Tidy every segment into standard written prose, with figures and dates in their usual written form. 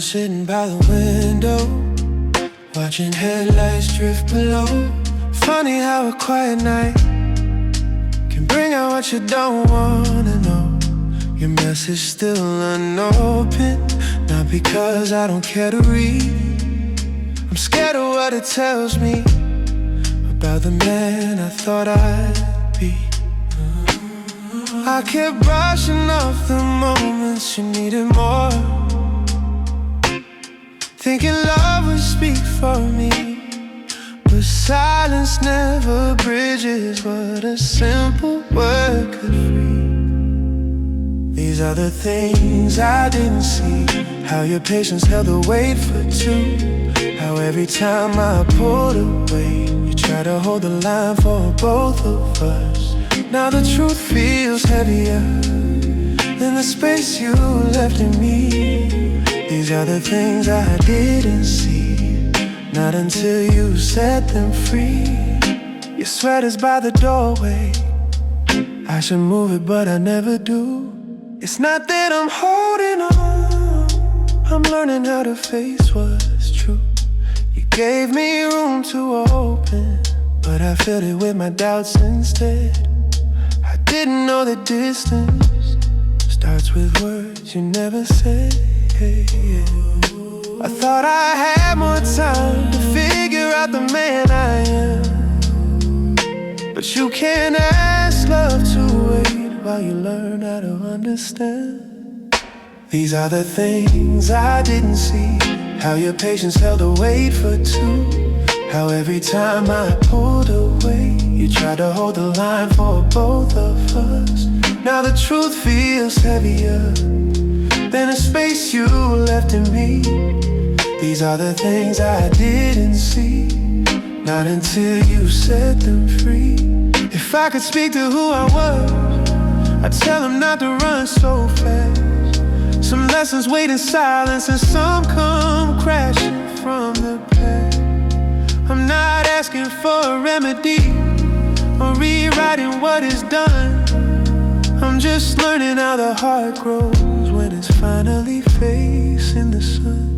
sitting by the window, watching headlights drift below. Funny how a quiet night can bring out what you don't wanna know. Your message still unopened, not because I don't care to read. I'm scared of what it tells me about the man I thought I'd be. I kept brushing off the moments you needed more, thinking love would speak for me. But silence never bridges what a simple word could free. These are the things I didn't see. How your patience held the weight for two. How every time I pulled away, you tried to hold the line for both of us. Now the truth feels heavier than the space you left in me. These are the things I didn't see, not until you set them free. Your sweater's by the doorway, I should move it but I never do. It's not that I'm holding on, I'm learning how to face what's true. You gave me room to open, but I filled it with my doubts instead. I didn't know the distance starts with words you never said. I thought I had more time to figure out the man I am, but you can't ask love to wait while you learn how to understand. These are the things I didn't see. How your patience held the weight for two. How every time I pulled away, you tried to hold the line for both of us. Now the truth feels heavier than the space you left in me. These are the things I didn't see, not until you set them free. If I could speak to who I was, I'd tell them not to run so fast. Some lessons wait in silence and some come crashing from the past. I'm not asking for a remedy or rewriting what is done. I'm just learning how the heart grows when it's finally facing the sun.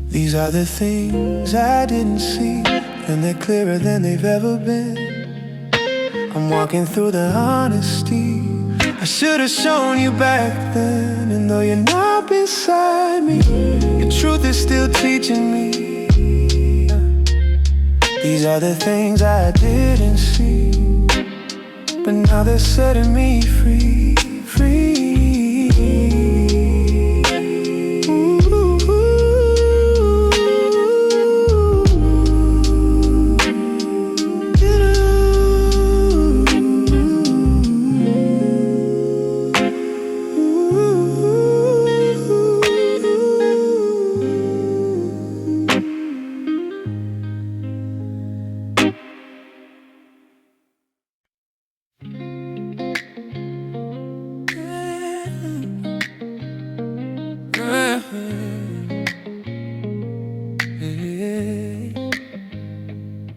These are the things I didn't see, and they're clearer than they've ever been. I'm walking through the honesty I should have shown you back then. And though you're not beside me, your truth is still teaching me. These are the things I didn't see, but now they're setting me free, free.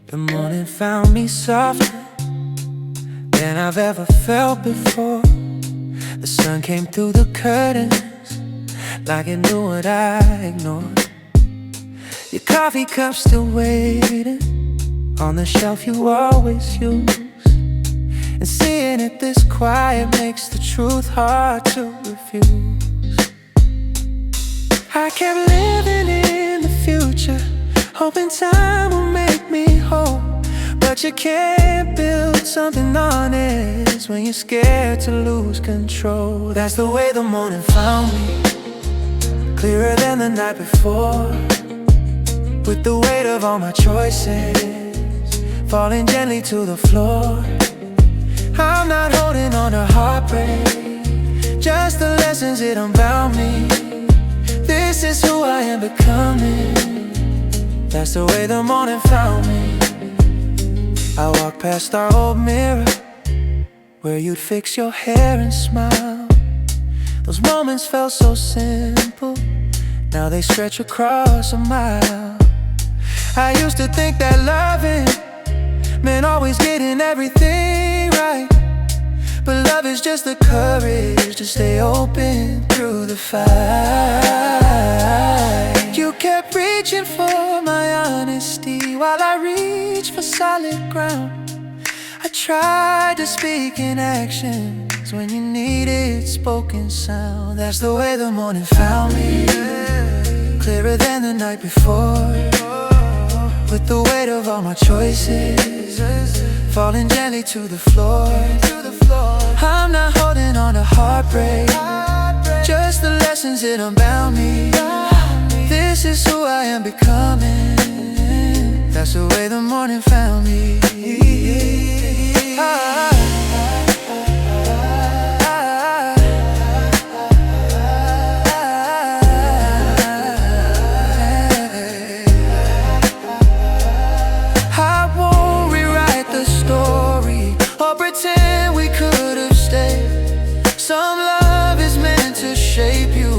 The morning found me softer than I've ever felt before. The sun came through the curtains like it knew what I ignored. Your coffee cup still waiting on the shelf you always use. And seeing it this quiet makes the truth hard to refuse. I kept living in the future, hoping time will make me whole. But you can't build something honest when you're scared to lose control. That's the way the morning found me, clearer than the night before. With the weight of all my choices falling gently to the floor. I'm not holding on to heartbreak, just the lessons it unbound me. This is who I am becoming. That's the way the morning found me. I walked past our old mirror, where you'd fix your hair and smile. Those moments felt so simple, now they stretch across a mile. I used to think that loving meant always getting everything right, but love is just the courage to stay open through the fight. You kept reaching for my honesty while I reached for solid ground. I tried to speak in actions when you needed spoken sound. That's the way the morning found me, clearer than the night before, with the weight of all my choices falling gently to the floor. I'm not holding on to heartbreak, just the lessons it unbound me. This is who I am becoming. That's the way the morning found me. Some love is meant to shape you.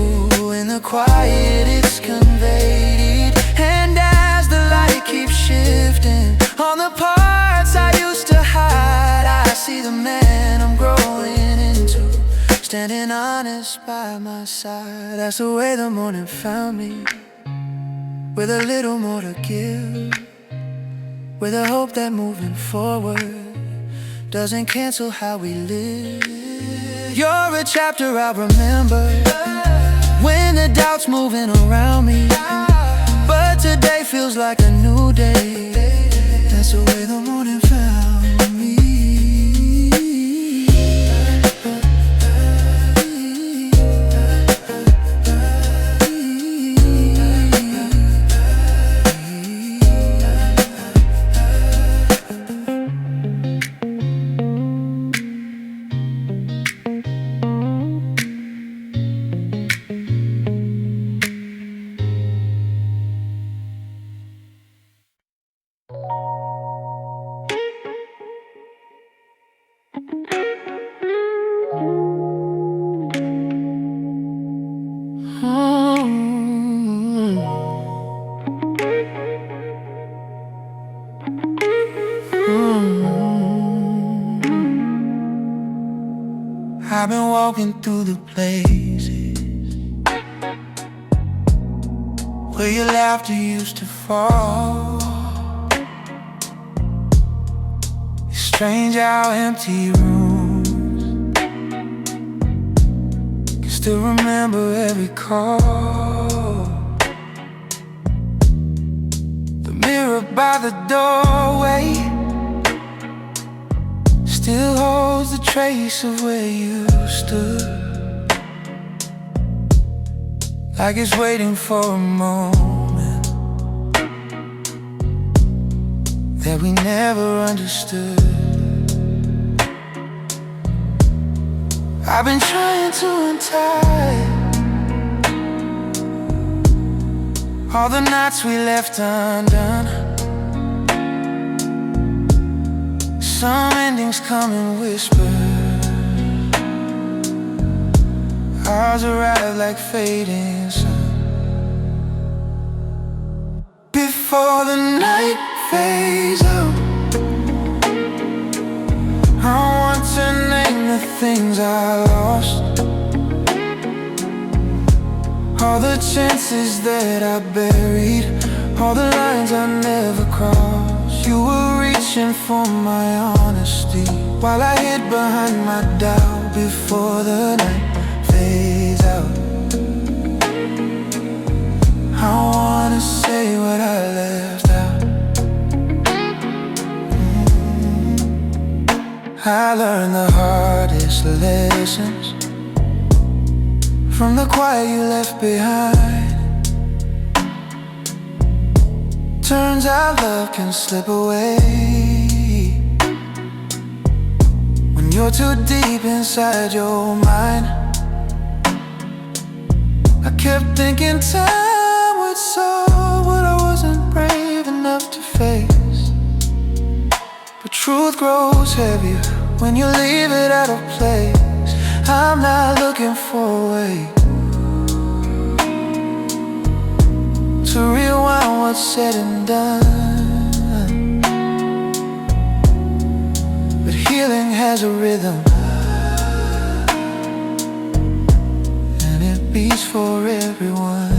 In the quiet it's conveyed, and as the light keeps shifting on the parts I used to hide, I see the man I'm growing into, standing honest by my side. That's the way the morning found me, with a little more to give, with a hope that moving forward doesn't cancel how we live. You're a chapter I'll remember when the doubt's moving around me, but today feels like a new day. That's the way the morning found me. I've been walking through the places where your laughter used to fall. It's strange how empty rooms can still remember every call. The mirror by the doorway still holds the trace of where you stood, like it's waiting for a moment that we never understood. I've been trying to untie all the knots we left undone. Some endings come in whispers, ours arrive like fading sun. Before the night fades out, I want to name the things I lost, all the chances that I buried, all the lines I never crossed. You were reaching for my honesty while I hid behind my doubt. Before the night fades out, I wanna say what I left out. I learned the hardest lessons from the quiet you left behind. Turns out love can slip away when you're too deep inside your mind. I kept thinking time would solve what I wasn't brave enough to face, but truth grows heavier when you leave it out of place. I'm not looking for a way to rewind what's said and done, but healing has a rhythm, for everyone.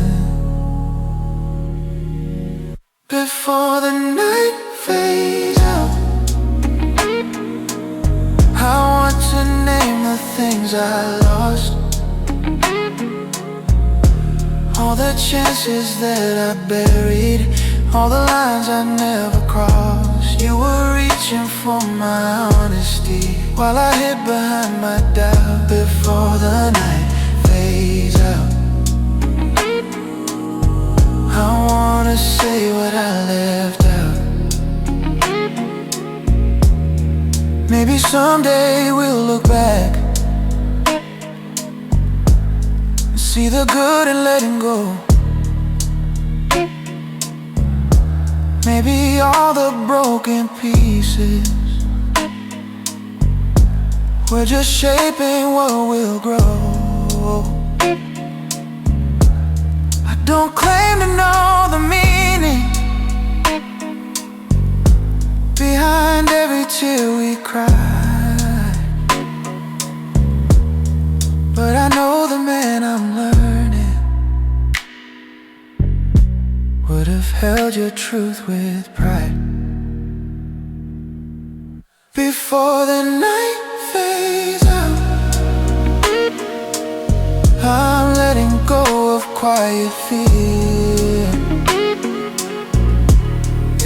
Before the night fades out, I want to name the things I lost, all the chances that I buried, all the lines I never crossed. You were reaching for my honesty while I hid behind my doubt. Before the night fades out, I wanna say what I left out. Maybe someday we'll look back and see the good and letting go. Maybe all the broken pieces, we're just shaping what will grow. I don't claim to know the meaning behind every tear we cry, but I know the man I'm learning would have held your truth with pride. Before the night fades out, I'm letting go of quiet fear.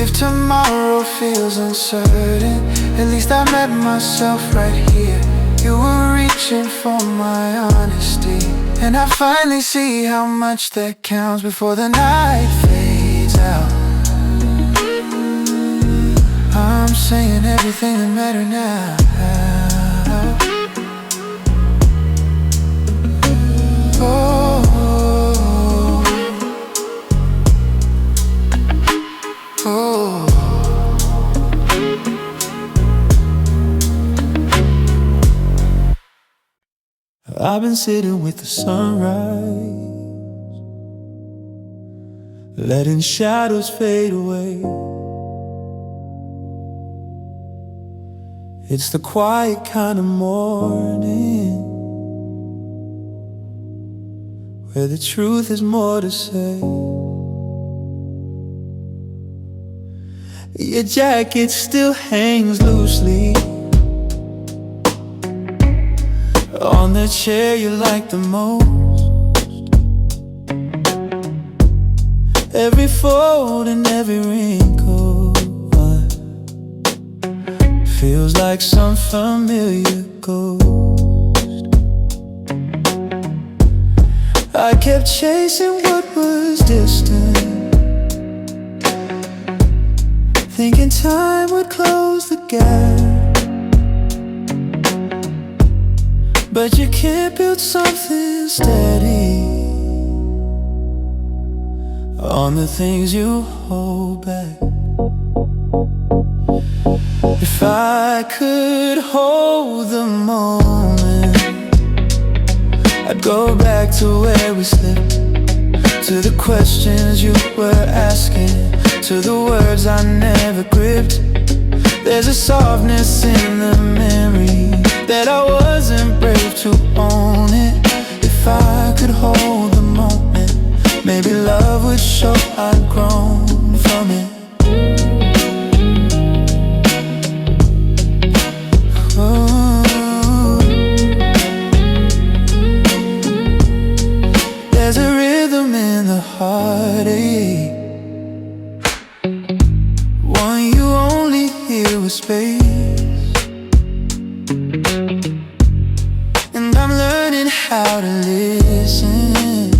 If tomorrow feels uncertain, at least I met myself right here. You were reaching for my honesty, and I finally see how much that counts. Before the night fades out, I'm saying everything that matters now. Oh, oh. I've been sitting with the sunrise, letting shadows fade away. It's the quiet kind of morning where the truth is more to say. Your jacket still hangs loosely on the chair you like the most. Every fold and every wrinkle feels like some familiar ghost. I kept chasing what was distant, thinking time would close the gap. But you can't build something steady on the things you hold back. If I could hold the moment, I'd go back to where we slipped, to the questions you were asking, to the words I never gripped. There's a softness in the memory that I wasn't brave to own it. If I could hold the moment, maybe love would show I'd grown from it. Oh. There's a rhythm in the heartache, one you only hear with space. And I'm learning how to listen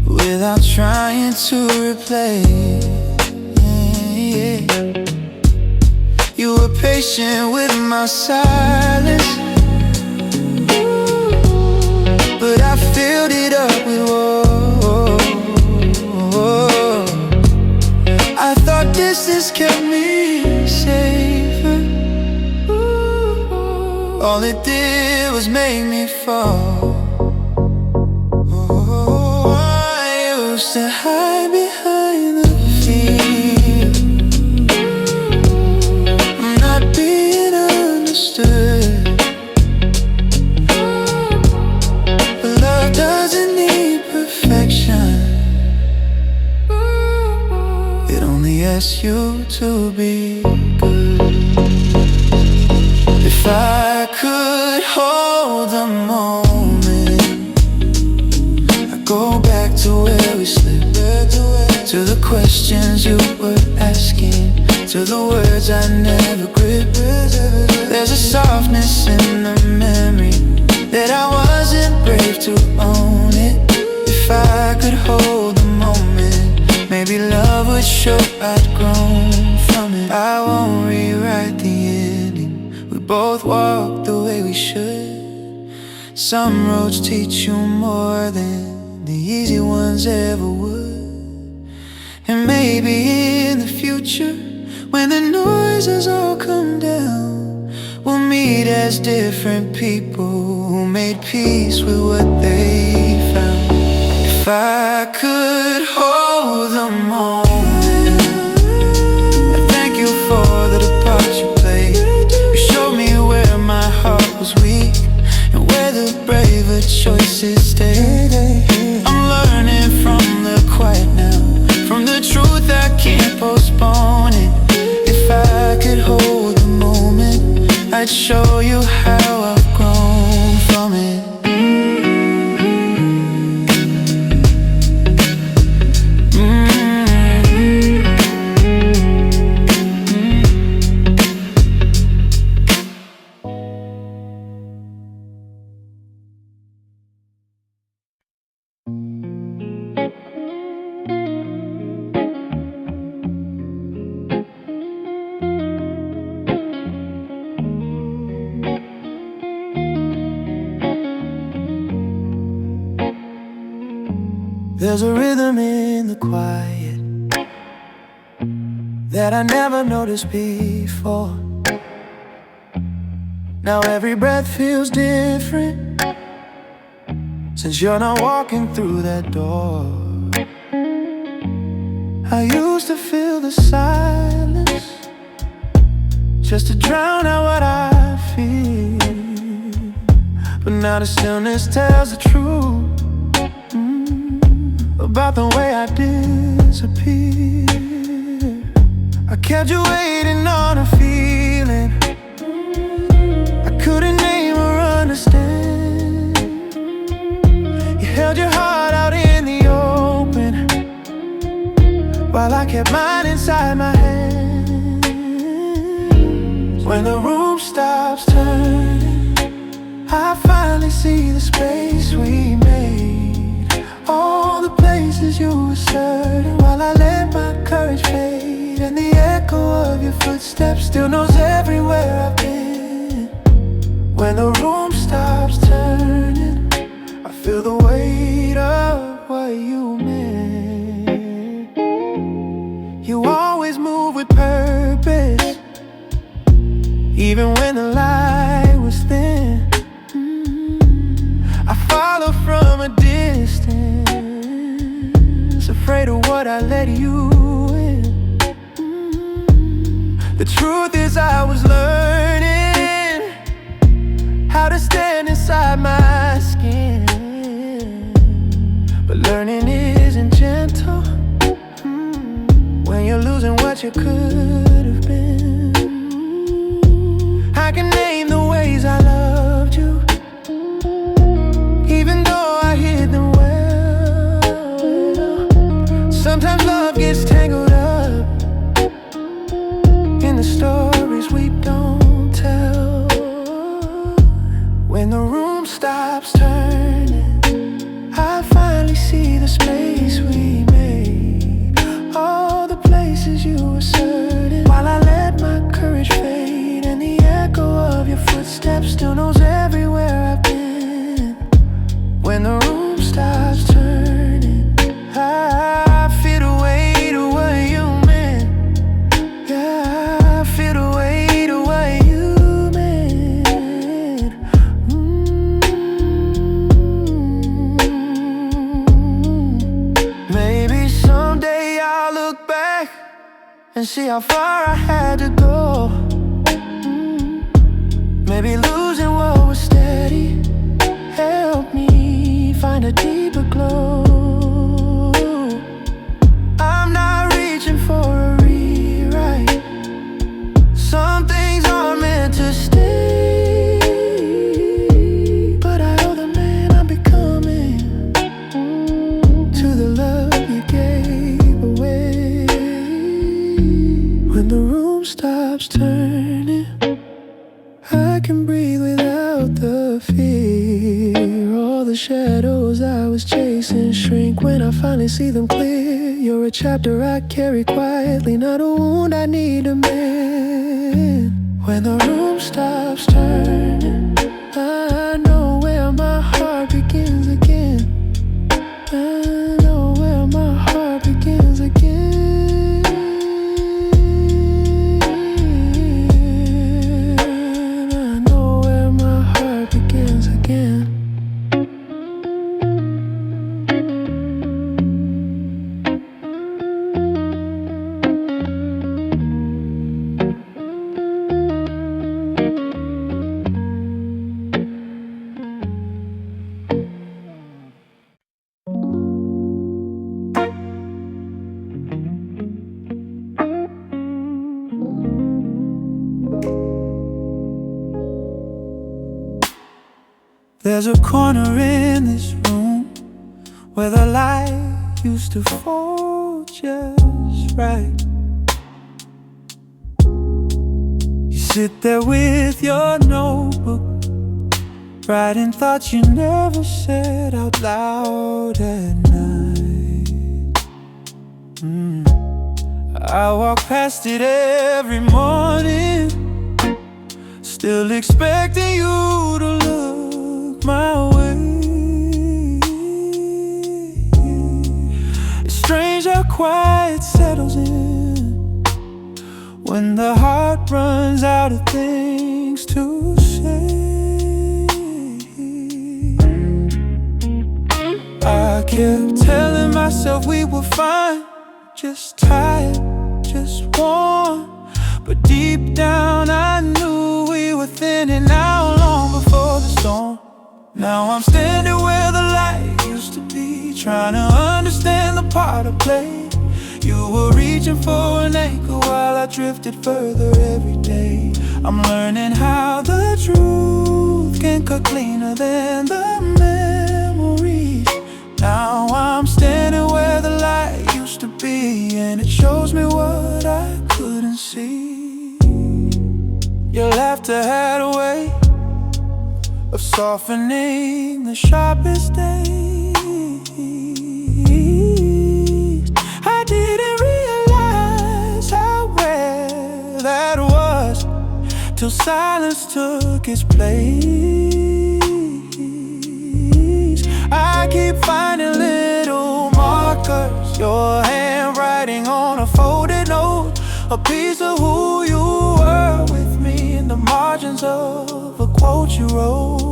without trying to replace. You were patient with my silence, but I filled it up with woe. I thought distance kept me safer. All it did was make me fall. I used to hide behind the fear, not being understood. But expect you to be good. If I could hold a moment, I'd go back to where we slipped, to the questions you were asking, to the words I never gripped. There's a softness in the memory that I wasn't brave to own it. If I could hold the moment, maybe love would show I'd grown from it. I won't rewrite the ending, we both walk the way we should. Some roads teach you more than the easy ones ever would. And maybe in the future, when the noise has all come down, we'll meet as different people who made peace with what they found. If I could hold a moment, I thank you for the part you played. You showed me where my heart was weak and where the braver choices stayed. I'm learning from the quiet now, from the truth I can't postpone it. If I could hold the moment, I'd show you how I've grown from it. There's a rhythm in the quiet that I never noticed before. Now every breath feels different since you're not walking through that door. I used to feel the silence just to drown out what I feel, but now the stillness tells the truth about the way I disappear. I kept you waiting on a feeling I couldn't name or understand. You held your heart out in the open while I kept mine inside my hands. When the room stops turning, I finally see the space we made. All the places you were certain while I let my courage fade, and the echo of your footsteps still knows everywhere I've been. When the room stops turning, I feel the weight of what you meant. You always move with purpose, even when the light was thin. I follow from a distance, afraid of what I let you in. The truth is I was learning how to stand inside my skin, but learning isn't gentle when you're losing what you could have been. I can name the ways I loved you, even though I hid them well. Sometimes love gets tangled up in the stories we don't tell. When the room stops turning, I finally see the space we made. All the places you were certain while I let my courage fade, and the echo of your footsteps still knows everywhere I've been. When the room stops turning, I feel the weight of what you meant. Yeah, I feel the weight of what you meant. Maybe someday I'll look back and see how far I had to go. Maybe losing what was steady helped me find a deeper glow. I'm not reaching for a reason When the room stops turning, I can breathe without the fear. All the shadows I was chasing shrink when I finally see them clear. You're a chapter I carry quietly, not a wound I need to mend. When the room stops turning, I know where my heart begins again. I know where my heart begins again. I know where my heart begins again. There's a corner in this room where the light used to fall just right. You sit there with your notebook, writing thoughts you never said out loud at night. I walk past it every morning, still expecting you to look my way. It's strange how quiet settles in when the heart runs out of things to say. I kept telling myself we were fine, just tired, just warm. But deep down I knew we were thinning out long before the storm. Now I'm standing where the light used to be, trying to understand the part I played. You were reaching for an anchor while I drifted further every day. I'm learning how the truth can cut cleaner than the memories. Now I'm standing where the light used to be, and it shows me what I couldn't see. Your laughter had a way of softening the sharpest days. I didn't realize how rare that was till silence took its place. I keep finding little markers, your handwriting on a folded note, a piece of who you were with me in the margins of a quote you wrote.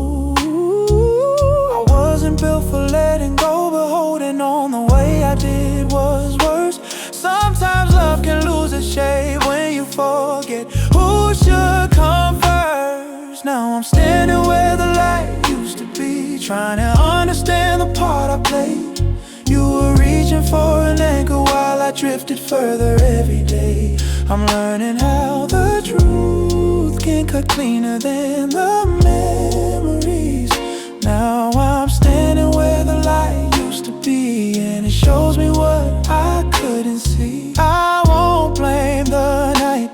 I wasn't built for letting go, but holding on the way I did was worse. Sometimes love can lose its shape when you forget who should come first. Now I'm standing where the light used to be, trying to understand the part I played. You were reaching for an anchor while I drifted further every day. I'm learning how the truth can cut cleaner than the memories. Now I'm standing where the light used to be, and it shows me what I couldn't see. I won't blame the night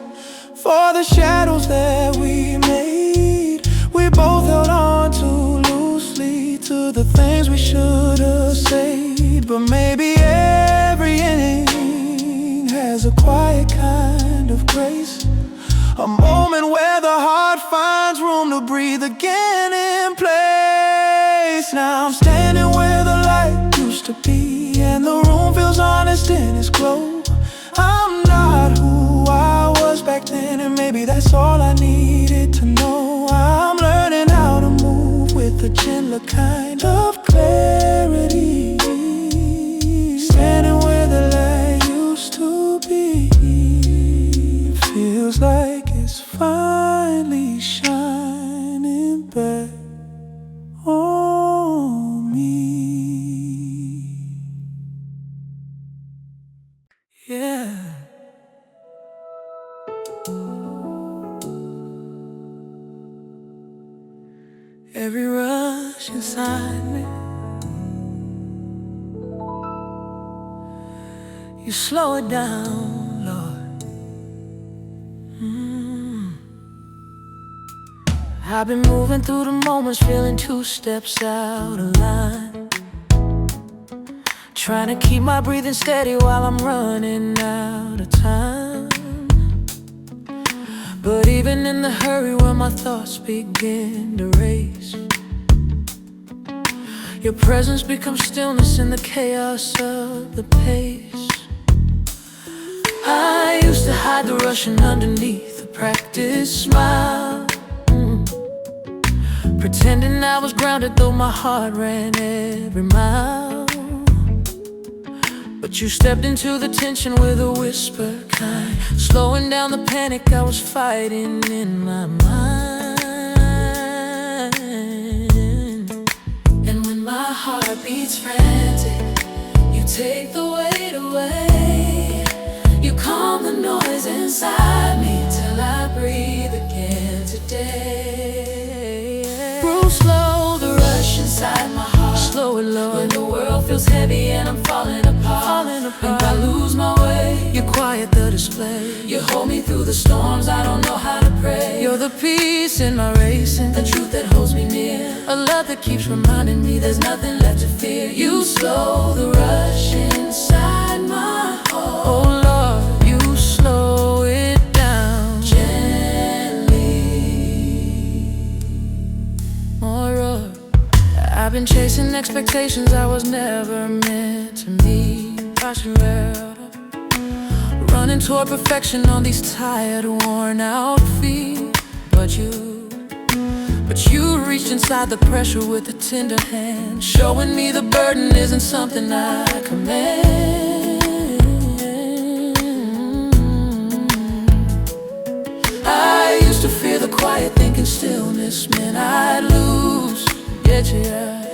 for the shadows that we made. We both held on too loosely to the things we should have said. But maybe every inning has a quiet kind of grace, a moment where the heart finds room to breathe again in place. Now I'm standing where the light used to be, and the room feels honest in its glow. I'm not who I was back then, and maybe that's all I needed to know. I'm learning how to move with a gentler kind of clarity, standing where the light used to be. Feels like it's finally shining back on me. Yeah. Every rush inside me, you slow it down, Lord. I've been moving through the moments, feeling 2 steps out of line, trying to keep my breathing steady while I'm running out of time. But even in the hurry when my thoughts begin to race, your presence becomes stillness in the chaos of the pace. I used to hide the rushing underneath a practiced smile, pretending I was grounded though my heart ran every mile. But you stepped into the tension with a whisper kind, slowing down the panic I was fighting in my mind. And when my heart beats frantic, you take the weight away. You calm the noise inside me till I breathe again today. Breathe slow, the rush inside my heart. Slow it low when the world feels heavy and I'm falling apart. When I lose my way, you quiet the display. You hold me through the storms, I don't know how to pray. You're the peace in my racing, the truth that holds me near, a love that keeps reminding me there's nothing left to fear. You slow the rush inside my heart. Oh Lord, you slow it down gently. More road. I've been chasing expectations I was never meant to meet. Running toward perfection on these tired, worn out feet. But you reached inside the pressure with a tender hand, showing me the burden isn't something I command. I used to fear the quiet, thinking stillness meant I'd lose. Yeah.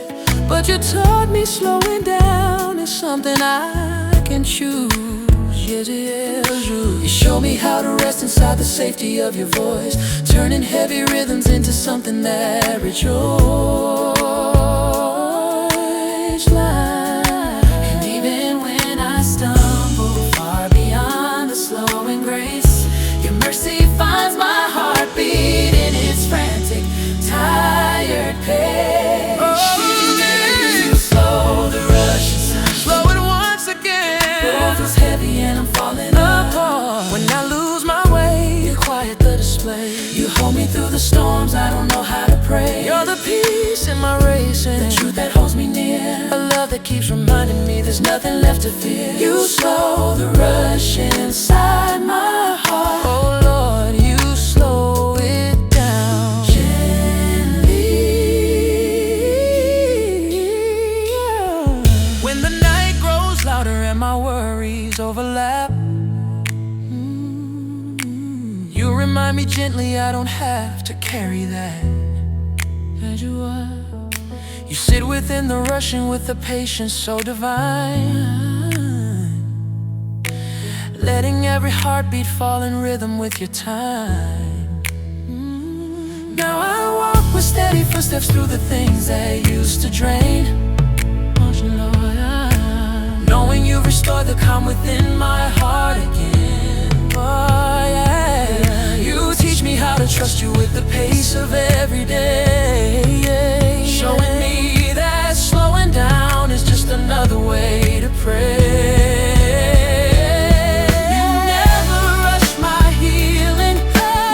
But you taught me slowing down is something I can choose. Yes. You show me how to rest inside the safety of your voice, turning heavy rhythms into something that rejoices. And even when I stumble far beyond the slowing grace, your mercy finds my heartbeat in its frantic, tired pace. You hold me through the storms, I don't know how to pray. You're the peace in my racing, the truth that holds me near, a love that keeps reminding me there's nothing left to fear. You slow the rush inside my heart. Oh Lord, you slow it down gently. When the night grows louder and my worries overlap, you remind me gently I don't have to carry that. As you are, you sit within the rushing with a patience so divine, letting every heartbeat fall in rhythm with your time. Now I walk with steady footsteps through the things that used to drain, knowing you've restored the calm within my heart again. Oh yeah. You teach me how to trust you with the pace of every day, showing me that slowing down is just another way to pray. You never rush my healing,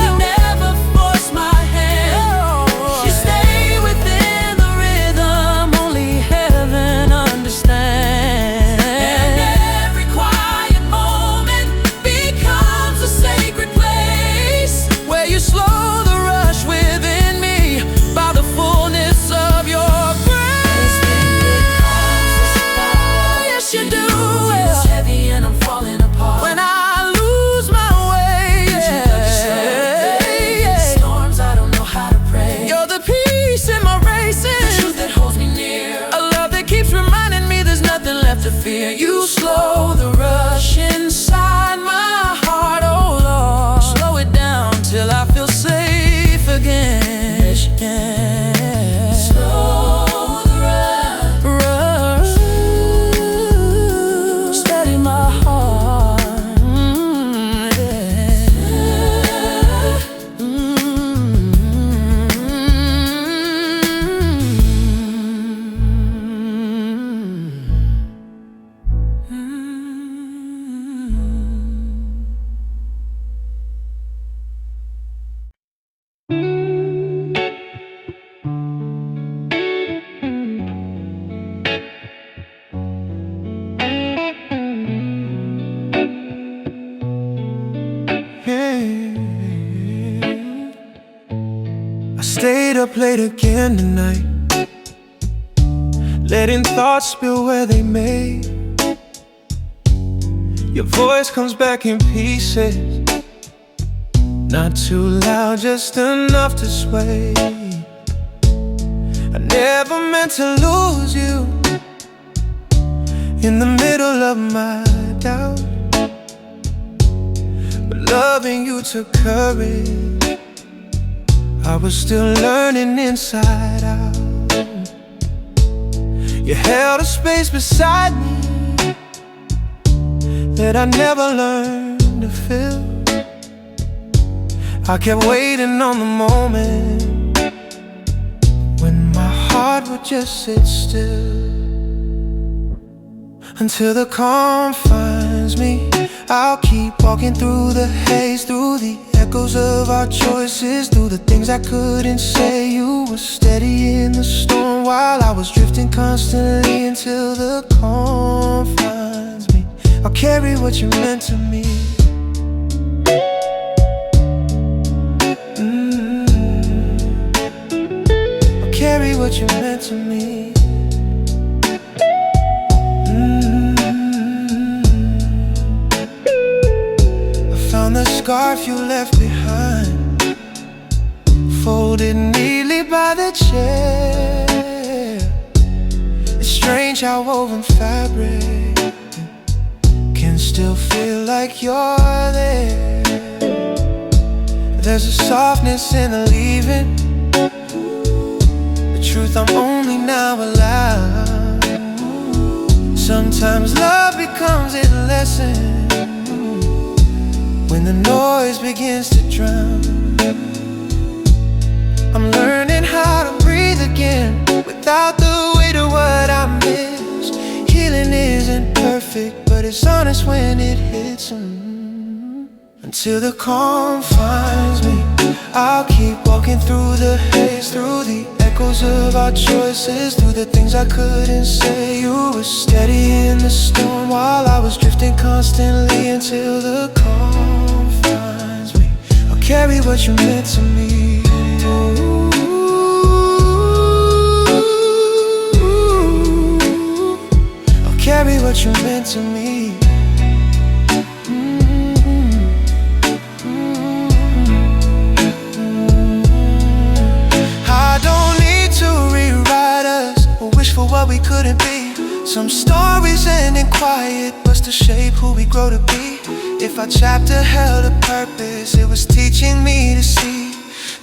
you never force my hand. You stay within the rhythm only heaven understands. And every quiet moment becomes a sacred place, where you slow the rush within me, stayed up late again tonight, letting thoughts spill where they may. Your voice comes back in pieces, not too loud, just enough to sway. I never meant to lose you in the middle of my doubt, but loving you took courage. I was still learning inside out. You held a space beside me that I never learned to fill. I kept waiting on the moment when my heart would just sit still. Until the calm finds me, I'll keep walking through the haze, through the echoes of our choices, through the things I couldn't say. You were steady in the storm while I was drifting constantly. Until the calm finds me, I'll carry what you meant to me. I'll carry what you meant to me. The scarf you left behind, folded neatly by the chair. It's strange how woven fabric can still feel like you're there. There's a softness in the leaving, the truth I'm only now allowed. Sometimes love becomes a lesson when the noise begins to drown. I'm learning how to breathe again without the weight of what I missed. Healing isn't perfect, but it's honest when it hits. Until the calm finds me, I'll keep walking through the haze, through the echoes of our choices, through the things I couldn't say. You were steady in the storm while I was drifting constantly. Until the calm finds me, I'll carry what you meant to me. I'll carry what you meant to me. I don't need to rewrite us or wish for what we couldn't be. Some stories end in quiet, but still shape who we grow to be. If our chapter held a purpose, it was teaching me to see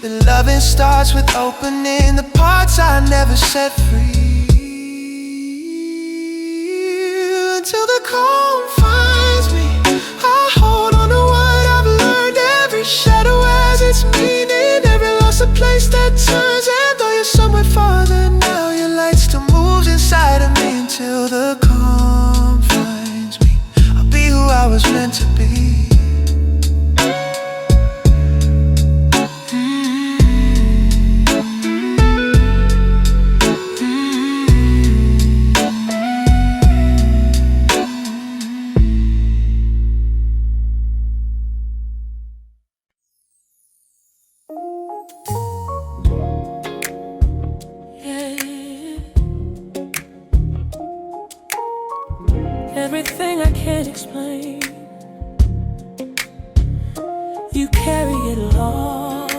that loving starts with opening the parts I never set free. Until the calm finds me, I hold on to what I've learned. Every shadow has its meaning, every loss a place that turns. And though you're somewhere farther now, your light still moves inside of me. Until the calm finds me, I'll be who I was meant to be. Everything I can't explain, you carry it along.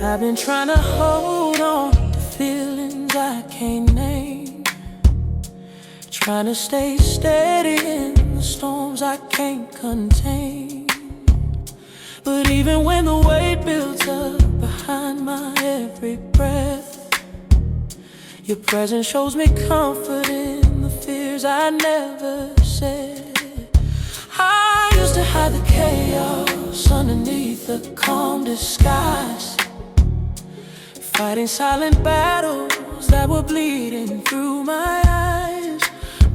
I've been trying to hold on to feelings I can't name, trying to stay steady in the storms I can't contain. But even when the weight builds up behind my every breath, your presence shows me comfort in the fears I never said. I used to hide the chaos underneath the calm disguise, fighting silent battles that were bleeding through my eyes.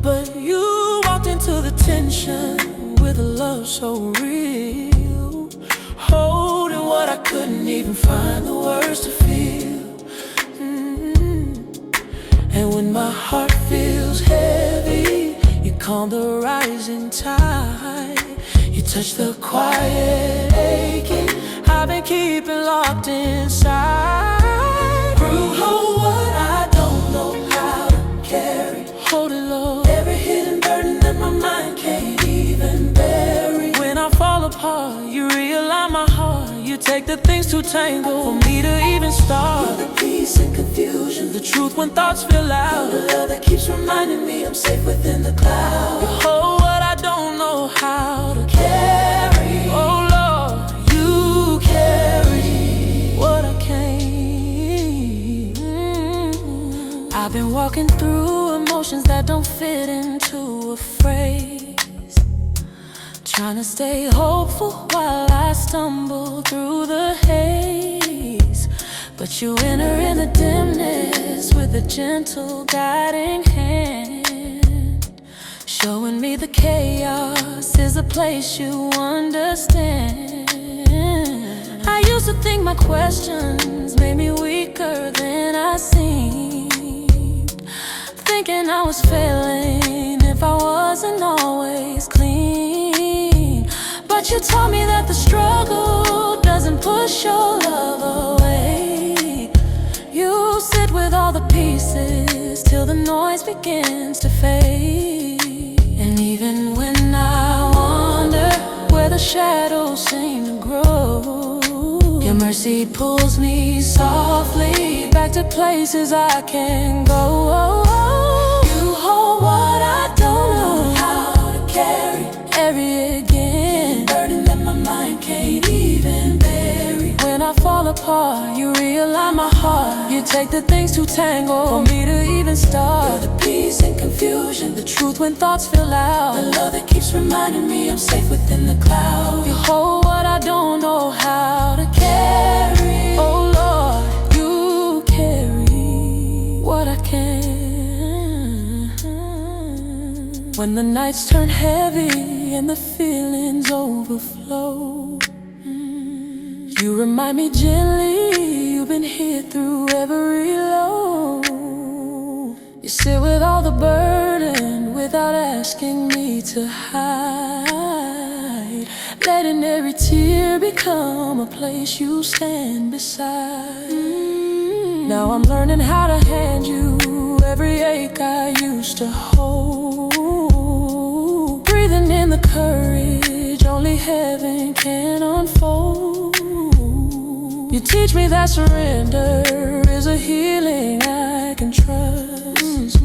But you walked into the tension with a love so real, holding what I couldn't even find the words to feel. And when my heart feels heavy, calm the rising tide. You touch the quiet aching I've been keeping locked inside. Through what I don't know how to carry, hold it low. Every hidden burden that my mind can't even bury. When I fall apart, you realign my heart. You take the things to tangle for me to even start. You're the peace and confusion, the truth when thoughts feel loud, the love that keeps reminding me I'm safe within the clouds. You hold what I don't know how to carry. Oh Lord, you carry what I can't. I've been walking through emotions that don't fit into a phrase, trying to stay hopeful while I stumble through the haze. But you enter in the dimness with a gentle guiding hand, showing me the chaos is a place you understand. I used to think my questions made me weaker than I seemed, thinking I was failing if I wasn't always clean. But you taught me that the struggle doesn't push your love away. You sit with all the pieces till the noise begins to fade. And even when I wonder where the shadows seem to grow, your mercy pulls me softly back to places I can go. You hold what I don't know how to carry, every again, burden that my mind can't even bury. When I fall apart, you realign my heart. You take the things to tangle for me to even start. You're the peace and confusion, the truth when thoughts feel loud, the love that keeps reminding me I'm safe within the clouds. You hold what I don't know how to carry. Oh Lord, you carry what I can. When the nights turn heavy and the feelings overflow, you remind me gently you've been here through every low. You sit with all the burden without asking me to hide, letting every tear become a place you stand beside. Now I'm learning how to hand you every ache I used to hold, breathing in the courage only heaven can unfold. You teach me that surrender is a healing I can trust,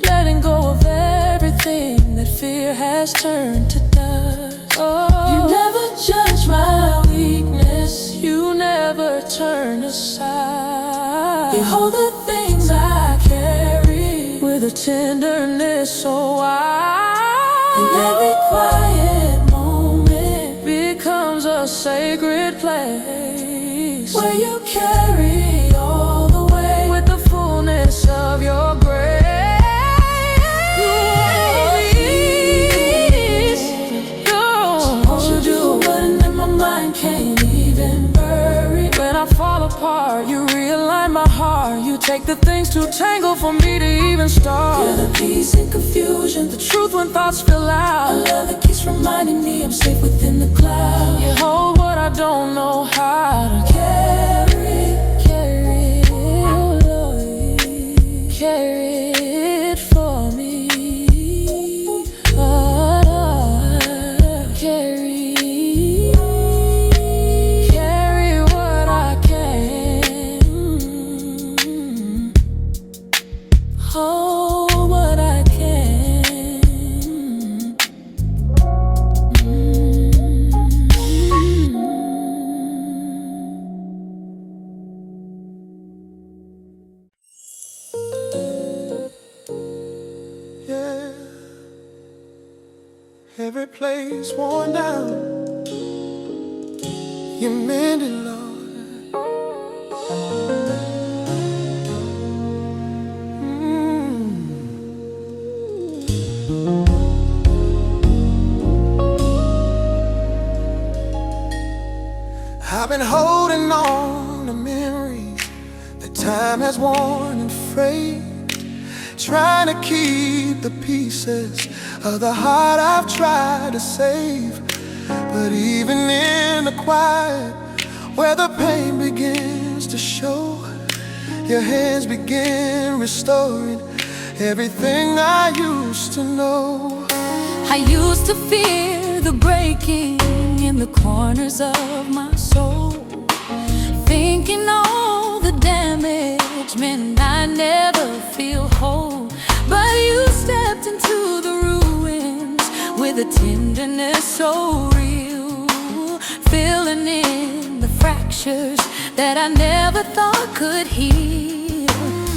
letting go of everything that fear has turned to dust. You never judge my weakness, you never turn aside. you hold the things I carry with a tenderness so wide. in every quiet moment becomes a sacred place where you carry all the weight with the fullness of your grace. Won't you do what in my mind can't even bury? When I fall apart, you realign my heart. You take the things to tangle for me to even start. You're the peace and confusion, the truth when thoughts feel the loud, love that keeps reminding me I'm safe within the clouds. you hold what I don't know how to Carry, carry it, oh Lord, carry it for me. Carry what I can. Hold what I can. Yeah. Every place worn down, you mend it, Lord. I've been holding on to memories that time has worn and frayed, trying to keep the pieces of the heart I've tried to save. But even in the quiet, where the pain begins to show, your hands begin restoring everything I used to know. I used to fear the breaking in the corners of my soul, thinking all the damage meant I never feel whole. But you stepped into the ruins with a tenderness so real, filling in the fractures that I never thought could heal.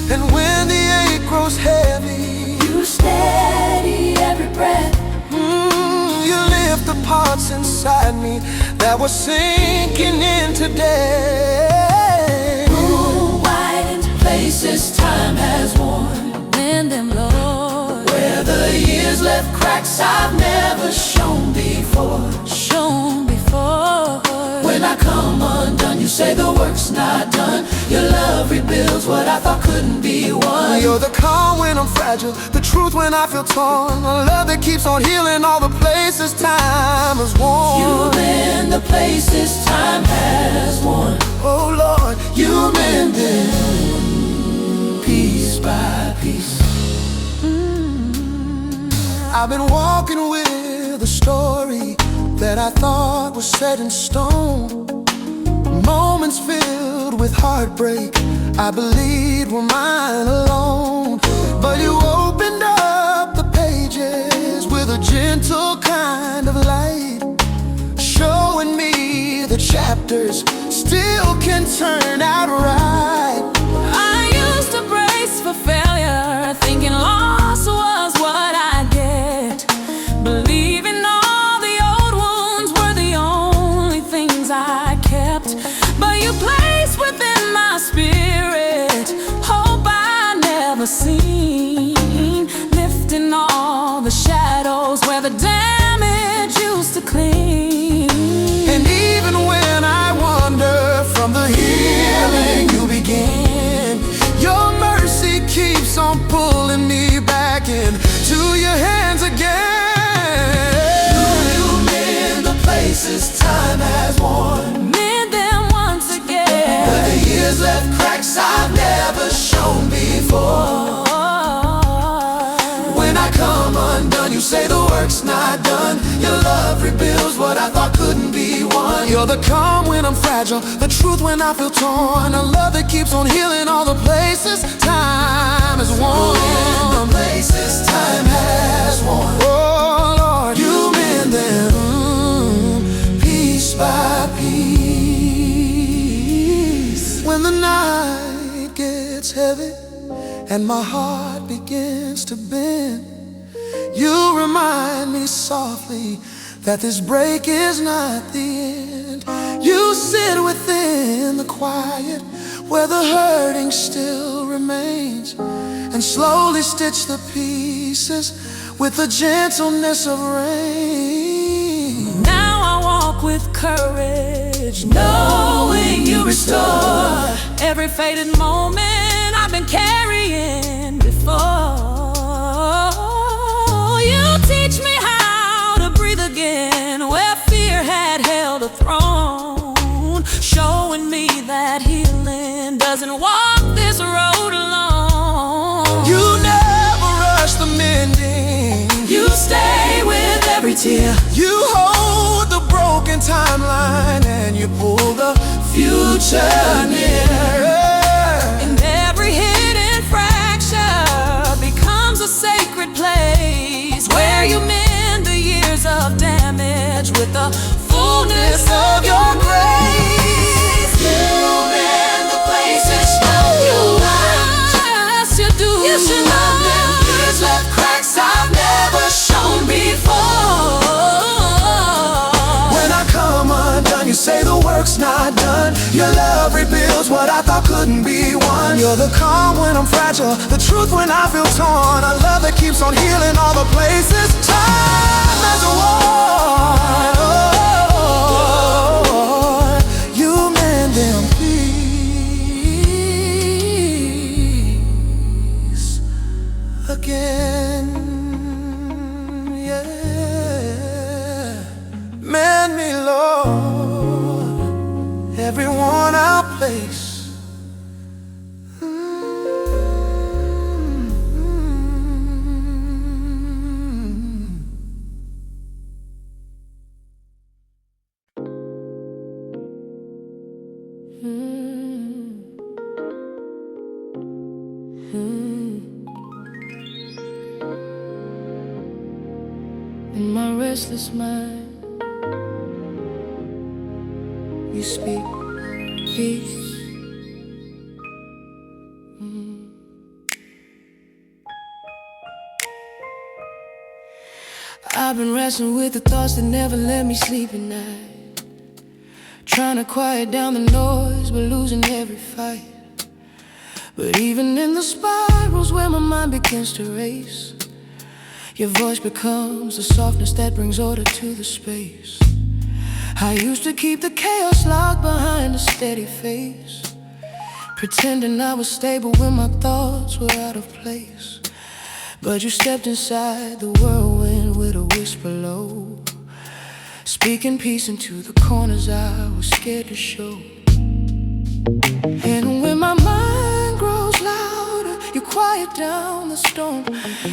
And when the ache grows heavy, you steady every breath. You lift the parts inside me that were sinking into death. Moon whitened places time has worn, mend them, Lord. Where the years left cracks I've never shown before. When I come undone, you say the work's not done. Your love rebuilds what I thought couldn't be won. You're the calm when I'm fragile, the truth when I feel torn, a love that keeps on healing all the places time has worn. You mend the places time has worn. Oh Lord, you mend them piece by piece. I've been walking with a story that I thought was set in stone. Moments filled with heartbreak I believed were mine alone. But you opened up the pages with a gentle kind of light, showing me the chapters still can turn out right. I used to brace for failure, thinking loss was what I'd get, believing all the old wounds were the only things I kept. But you placed within my spirit hope I never seen, lifting all the shadows where the damage used to cling. And even when I wander from the healing you began, your mercy keeps on pulling me back into your hands again. You mend the places time has worn, Mend them once again. where the years left cracks I've never shown before. When I come undone, you say the work's not done. Your love rebuilds what I thought couldn't be won. You're the calm when I'm fragile, the truth when I feel torn, a love that keeps on healing all the places time has worn. The places time has worn. Oh Lord, you mend them piece by piece. When the night gets heavy and my heart begins to bend, you remind me softly that this break is not the end. You sit within the quiet where the hurting still remains, and slowly stitch the pieces with the gentleness of rain. Now I walk with courage, Knowing you restore every faded moment I've been carrying before. You teach me how to breathe again where fear had held a throne, showing me that healing doesn't walk this road alone. You never rush the mending, you stay with every tear. you hold the broken timeline and you pull the Future near. And every hidden fracture becomes a sacred place where you mend the years of damage with the fullness of your grace. You mend the places you left. Yes, you do. Yes, you love them. Years left cracks I've never shown before. When I come undone, you say the work's not done. Your love rebuilds what I thought couldn't be won. You're the calm when I'm fragile, the truth when I feel torn, a love that keeps on healing all the places time has worn. You mend them piece. In my restless mind, you speak peace. I've been wrestling with the thoughts that never let me sleep at night, trying to quiet down the noise, but losing every fight. But even in the spirals where my mind begins to race, your voice becomes the softness that brings order to the space. I used to keep the chaos locked behind a steady face, pretending I was stable when my thoughts were out of place. But you stepped inside the whirlwind with a whisper low, speaking peace into the corners I was scared to show. And when my mind grows louder, you quiet down the storm.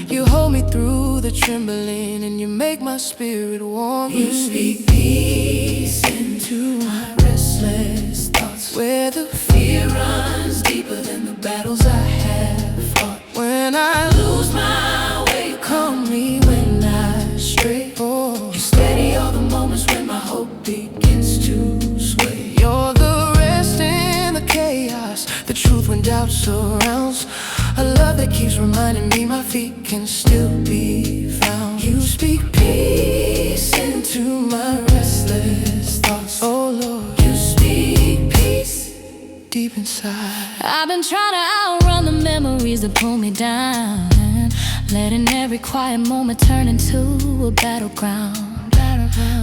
You hold me through the trembling, and you make my spirit warm. You speak peace into my restless thoughts, where the fear runs deeper than the battles I have fought. When I lose my way, you calm me when I stray. Oh, you steady all the moments when my hope begins to sway. You're the rest in the chaos, the truth when doubt surrounds, a love that keeps reminding me my feet can still be found. You speak peace into my restless thoughts. Oh Lord, you speak peace deep inside. I've been trying to outrun the memories that pull me down, letting every quiet moment turn into a battleground.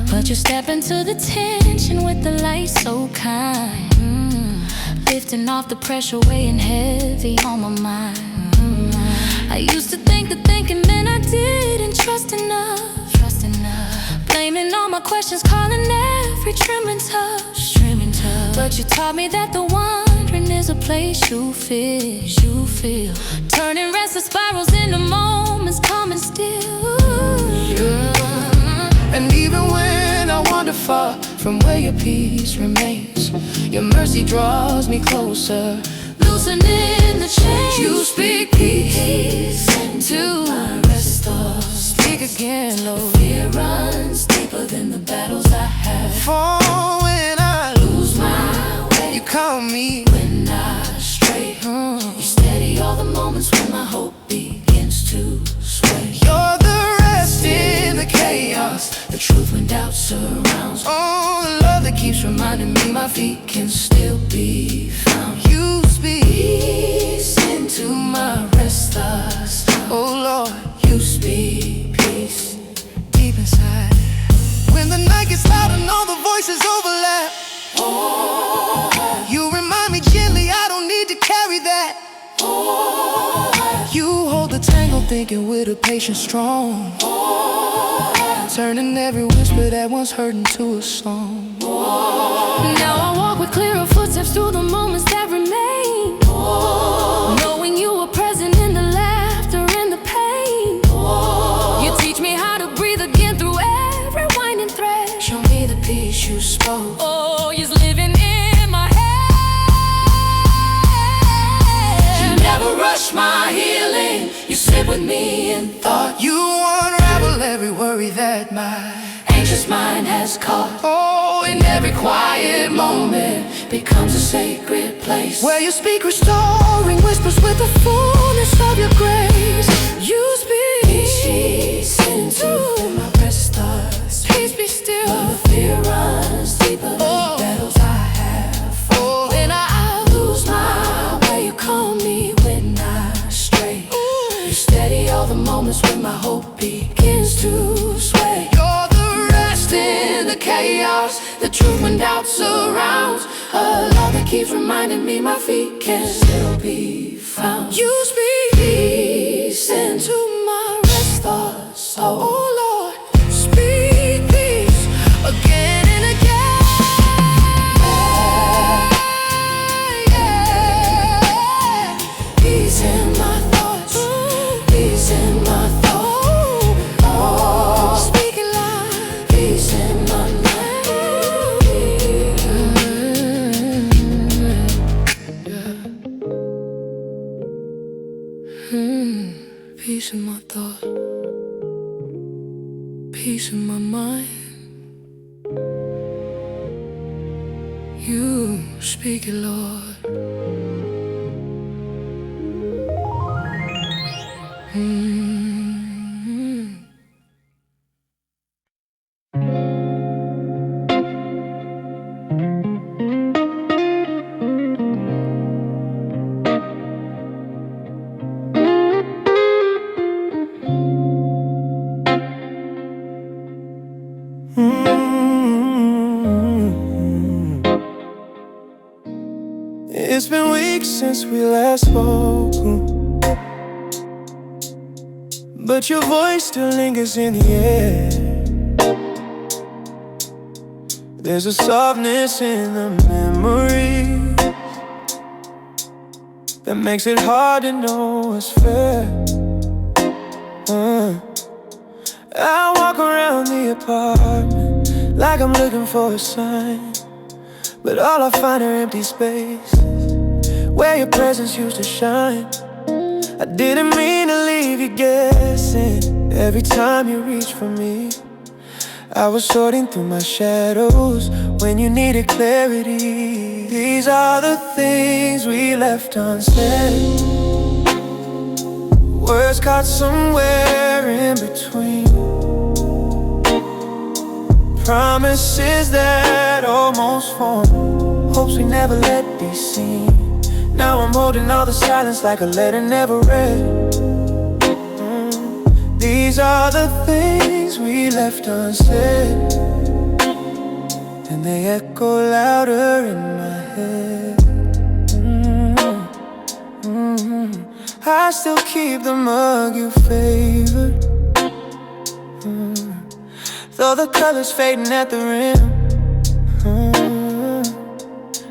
But you step into the tension with the light so kind, lifting off the pressure weighing heavy on my mind. I used to think that thinking meant I didn't trust enough, blaming all my questions, calling every trembling touch. But you taught me that the wandering is a place you feel, turning restless spirals into moments calm and still. And even when I wander far from where your peace remains, your mercy draws me closer, loosening the chains. You speak peace into my rest thoughts. Speak again, Lord. The fear runs deeper than the battles I have. For when I lose my way, you call me when I stray. You steady all the moments when my hope begins to sway. You're the rest in the chaos, the truth when doubt surrounds. Oh, the love that keeps reminding me my feet can still be found. You speak peace into my restless. Oh Lord, you speak peace deep inside. When the night gets loud and all the voices overlap, oh, you remind me gently I don't need to carry that. Oh, you hold the tangle thinking with a patience strong, oh, turning every whisper that once heard into a song. Oh, now I walk with clearer footsteps through the moments that remain, oh, knowing you were present in the laughter and the pain. Oh, you teach me how to breathe again through every winding thread. Show me the peace you spoke. Oh, you're living in my head. You never rush my healing, you sit with me in thought. You unravel every worry that my anxious mind has caught. Oh, in every quiet moment becomes a sacred place, where you speak restoring whispers with the fullness of your grace. You speak peace into my rest thoughts. Peace be still. When the fear runs deeper than the battles I have fought. Oh, when I lose my way, you call me when I stray. You steady all the moments when my hope begins to sway. You're the rest in the chaos, the truth when doubt surrounds, a love that keeps reminding me my feet can still be found. You speak peace into my rest thoughts. Oh Lord, speak peace again and again. Yeah. Peace in my thoughts, peace in my thoughts. Oh, speaking life, peace in my mind. Peace in my thought, peace in my mind. You speak it, Lord. It's been weeks since we last spoke, but your voice still lingers in the air. There's a softness in the memory that makes it hard to know what's fair. I walk around the apartment like I'm looking for a sign, but all I find are empty spaces where your presence used to shine. I didn't mean to leave you guessing. Every time you reach for me, I was sorting through my shadows when you needed clarity. These are the things we left unsaid, words caught somewhere in between, promises that almost formed, hopes we never let be seen. Now I'm holding all the silence like a letter never read. These are the things we left unsaid, and they echo louder in my head. I still keep the mug you favored, though the color's fading at the rim.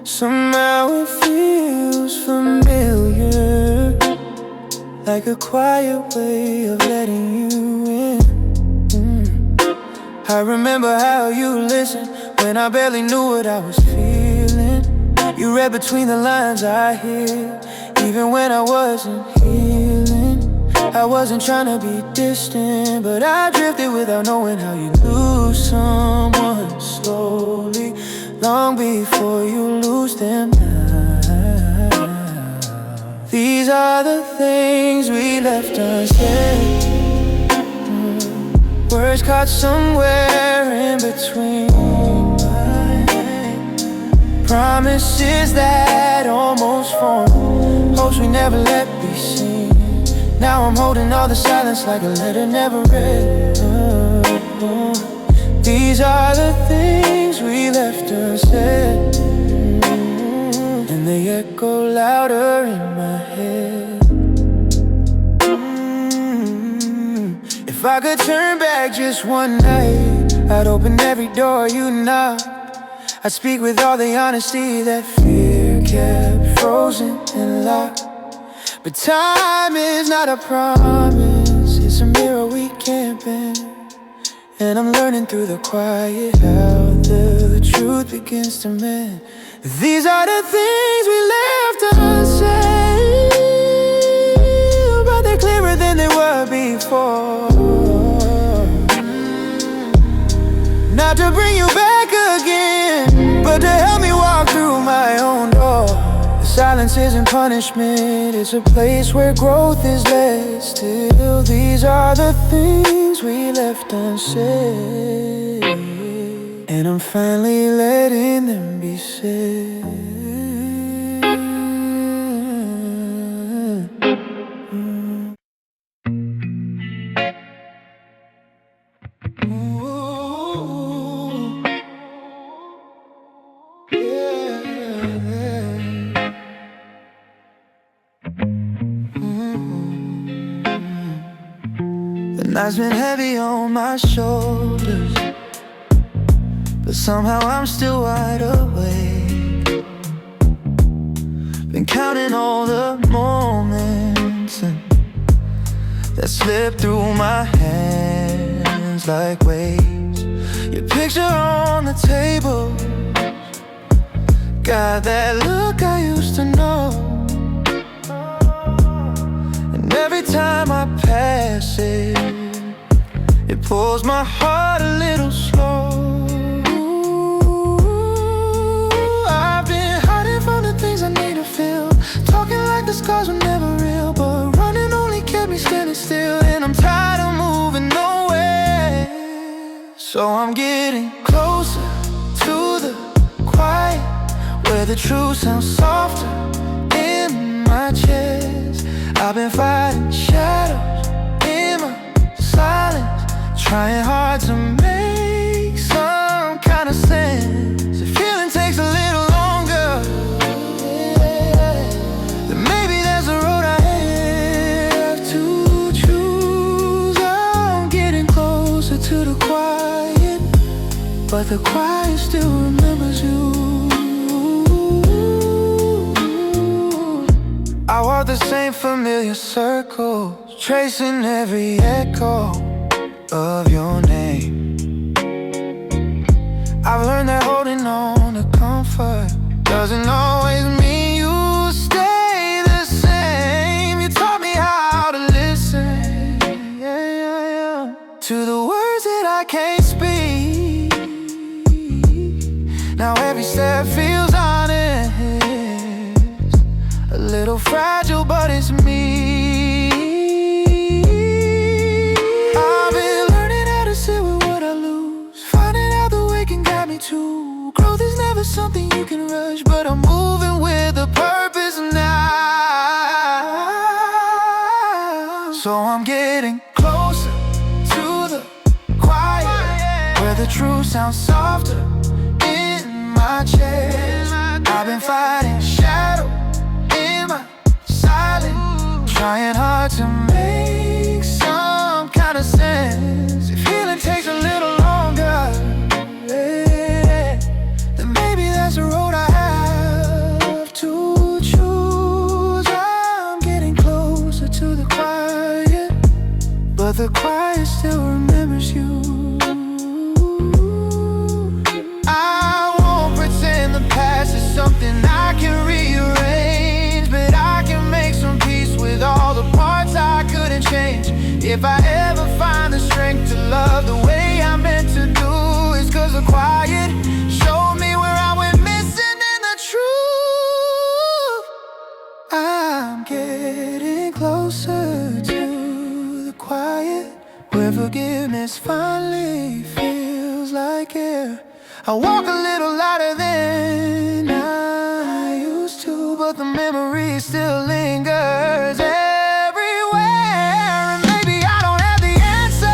Somehow it feels familiar, like a quiet way of letting you in. I remember how you listened when I barely knew what I was feeling. You read between the lines I hear, even when I wasn't healing. I wasn't trying to be distant, but I drifted without knowing how you lose someone slowly, long before you lose them now. These are the things we left unsaid, words caught somewhere in between, promises that almost formed, hopes we never let be seen. Now I'm holding all the silence like a letter never read. These are the things we left unsaid, and they echo louder in my head. If I could turn back just one night, I'd open every door you knocked. I'd speak with all the honesty that fear kept frozen and locked. But time is not a promise, it's a mirror we can't bend. And I'm learning through the quiet how the truth begins to mend. These are the things we left unsaid, but they're clearer than they were before. Not to bring you back again, but to help me walk through my own door. The silence isn't punishment, it's a place where growth is led still. These are the things we left unsaid, and I'm finally letting them be said. The night's been heavy on my shoulders, but somehow I'm still wide awake. Been counting all the moments that slip through my hands like waves. Your picture on the table got that look I used to know, and every every time I pass it, it pulls my heart a little slow. I've been hiding from the things I need to feel, talking like the scars were never real, but running only kept me standing still. And I'm tired of moving nowhere, so I'm getting closer to the quiet, where the truth sounds softer in my chest. I've been fighting shadows in my silence, trying hard to make some kind of sense. If healing takes a little longer, then maybe there's a road I have to choose. I'm getting closer to the quiet, but the quiet still remembers you. I walk the same familiar circles, tracing every echo of your name. I've learned that holding on to comfort doesn't always mean you stay the same. You taught me how to listen, to the words that I can't speak. Now every step feels honest, a little fragile, but it's me. I've been learning how to sit with what I lose, finding out the way can guide me too. Growth is never something you can rush, but I'm moving with a purpose now. So I'm getting closer to the quiet, where the truth sounds softer in my chest. I've been fighting shadow in my silence, trying hard to make some kind of sense. If healing takes a little longer, then maybe that's a road I have to choose. I'm getting closer to the quiet, but the quiet still remembers you. I won't pretend the past is something I can rearrange, but I can make some peace with all the parts I couldn't change. If I ever find the strength to love the way I meant to do, it's cause the quiet showed me where I went missing in the truth. I'm getting closer to the quiet, where forgiveness finally feels like air. I walk a little lighter than I used to, but the memory still lingers everywhere. And maybe I don't have the answers,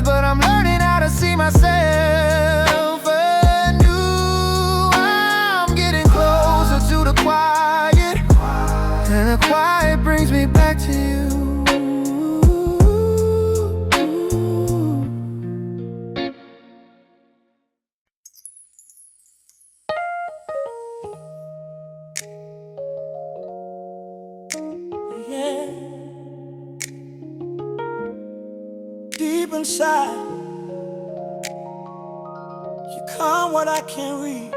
but I'm learning how to see myself anew. I'm getting closer to the quiet, and the quiet brings me back to you. Deep inside, you come what I can't reach.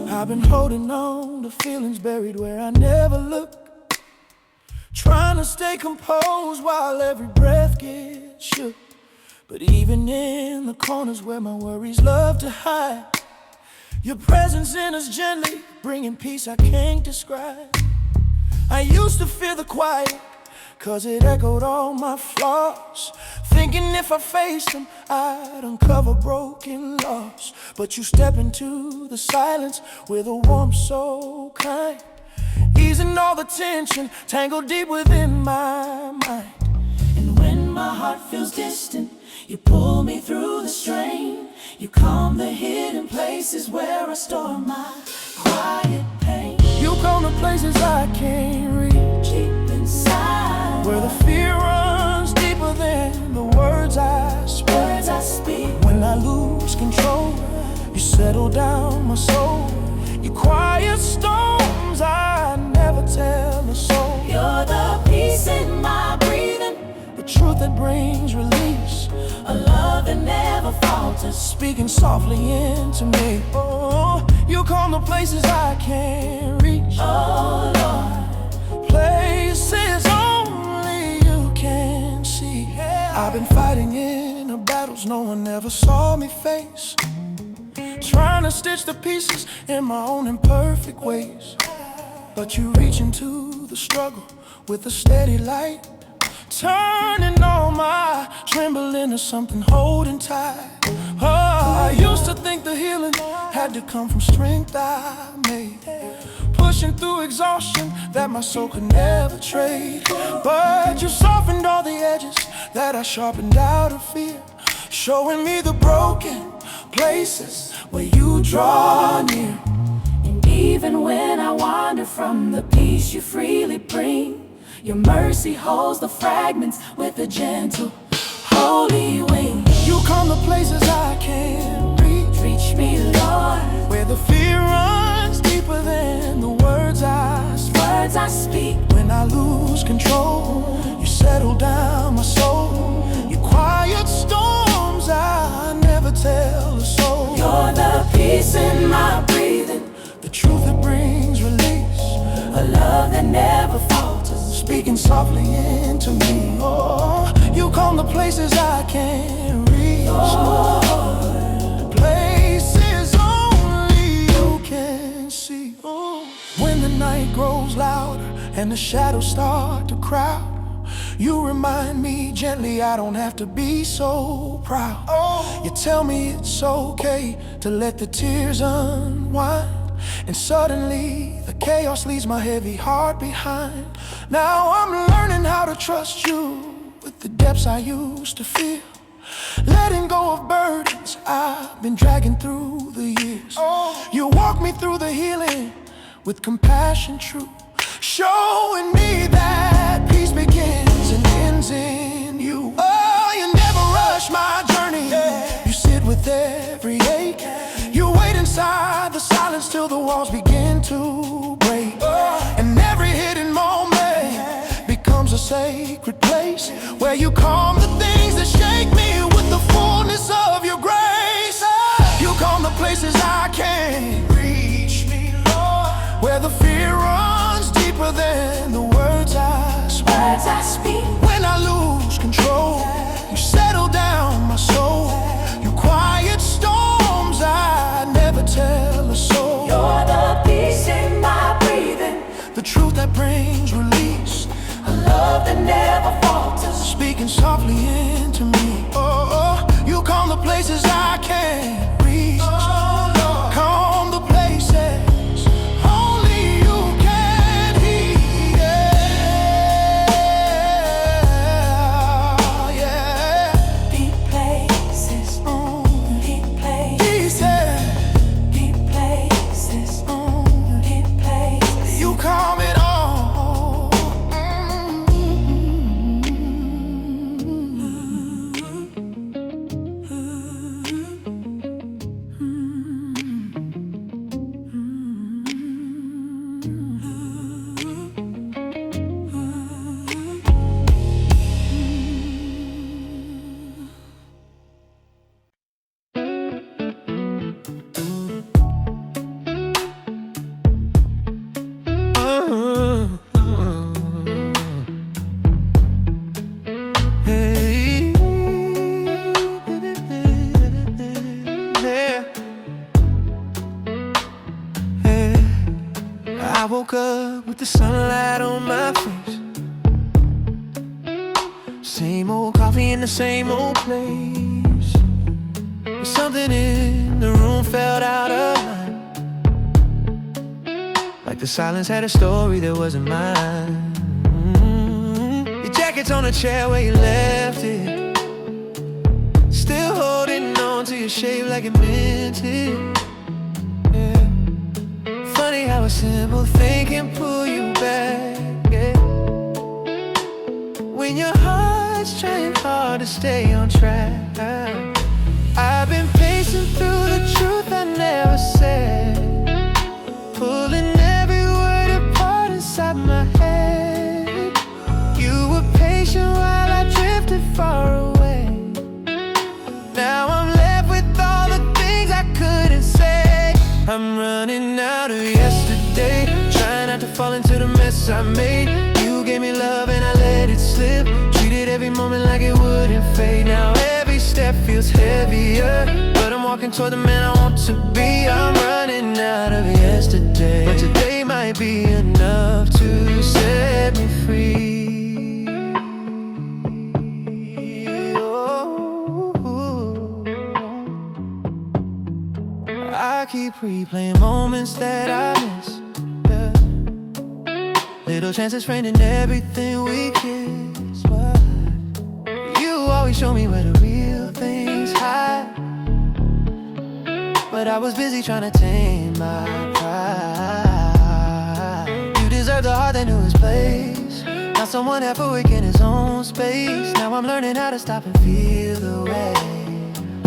I've been holding on to feelings buried where I never look, trying to stay composed while every breath gets shook. But even in the corners where my worries love to hide, your presence enters gently, bringing peace I can't describe. I used to fear the quiet, cause it echoed all my flaws, thinking if I faced them, I'd uncover broken loss. But you step into the silence with a warmth so kind, easing all the tension tangled deep within my mind. And when my heart feels distant, you pull me through the strain. You calm the hidden places where I store my quiet pain. You come to places I can't reach, deep inside, where the fear runs deeper than the words I speak. When I lose control. You settle down my soul. You quiet storms I never tell a soul. You're the peace in my breathing, The truth that brings release, a love that never falters. speaking softly into me. Oh, you calm the places I can't reach. Oh Lord, Places only you can see. I've been fighting in the battles no one ever saw me face, trying to stitch the pieces in my own imperfect ways. But you reach into the struggle with a steady light, turning all my tremble into something holding tight. Oh, I used to think the healing had to come from strength I made, pushing through exhaustion that my soul could never trade. But you softened all the edges that I sharpened out of fear, showing me the broken places where you draw near. and even when I wander from the peace you freely bring, your mercy holds the fragments with a gentle, holy wing. You calm the places I can't reach. Reach me, Lord, Where the fear runs deeper than the words I speak. words I speak. When I lose control, you settle down my soul. You quiet storms I never tell a soul. You're the peace in my breathing, The truth that brings release, a love that never falters. speaking softly into me. Oh, you calm the places I can't reach. Places only you can see. Oh. When the night grows louder and the shadows start to crowd, you remind me gently I don't have to be so proud. Oh. You tell me it's okay to let the tears unwind, and suddenly the chaos leaves my heavy heart behind. Now I'm learning how to trust you with the depths I used to feel, letting go of burdens I've been dragging through the years. You walk me through the healing with compassion true, showing me that peace begins and ends in you. Oh, you never rush my journey. You sit with every ache. You wait inside the silence till the walls begin to break. And every hidden moment becomes a sacred place where you calm the things that shake me with the fullness of your grace. You calm the places I can't reach, me, Lord, where the fear runs deeper than the words I speak. Words I speak. When I lose control, you settle down my soul. You quiet storms I never tell a soul. You're the peace in my breathing, The truth that brings release, a love that never falters. speaking softly into me. Oh, you calm the places I can't reach. Calm the places only you can heal. Yeah. Deep places, deep places, Deep deep places, deep places. you calm it all. Hey. Yeah. Hey. I woke up with the sunlight on my face. Same old coffee in the same old place. But something in the room felt out of line, like the silence had a story that wasn't mine. Your jacket's on a chair where you left it, still holding on to your shape like it meant it. Yeah. Funny how a simple thing can pull you back, yeah. When your heart's trying hard to stay on track. I've been pacing I made. You gave me love and I let it slip. Treated every moment like it wouldn't fade. Now every step feels heavier, but I'm walking toward the man I want to be. I'm running out of yesterday, but today might be enough to set me free. I keep replaying moments that I miss, yeah. Little chances framed in everything we kiss. But you always show me where the real things hide. But I was busy trying to tame my pride. You deserve the heart that knew its place, not someone half awake in his own space. Now I'm learning how to stop and feel the way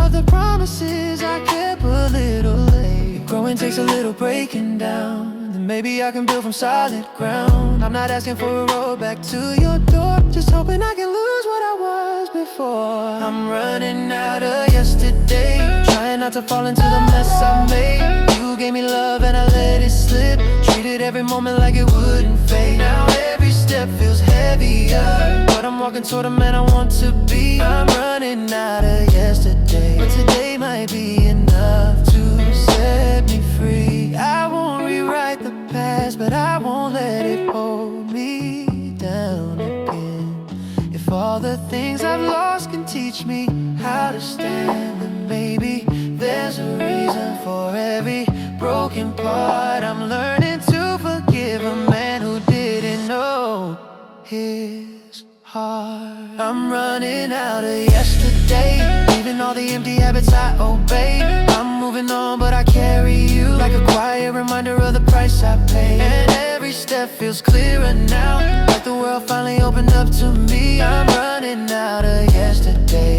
of the promises I kept a little late. Growing takes a little breaking down, then maybe I can build from solid ground. I'm not asking for a road back to your door, just hoping I can lose what I was before. I'm running out of yesterday, trying not to fall into the mess I made. You gave me love and I let it slip. Treated every moment like it wouldn't fade. Now every step feels heavier, but I'm walking toward the man I want to be. I'm running out of yesterday, but today might be enough to set me free. I won't rewrite the past, but I won't let it hold me down again. If all the things I've lost can teach me how to stand, then maybe there's a reason for every broken part. I'm learning to forgive a man who didn't know his heart. I'm running out of yesterday, leaving all the empty habits I obey. I'm moving on, but I carry you like a quiet reminder of the price I paid. And every step feels clearer now, like the world finally opened up to me. I'm running out of yesterday,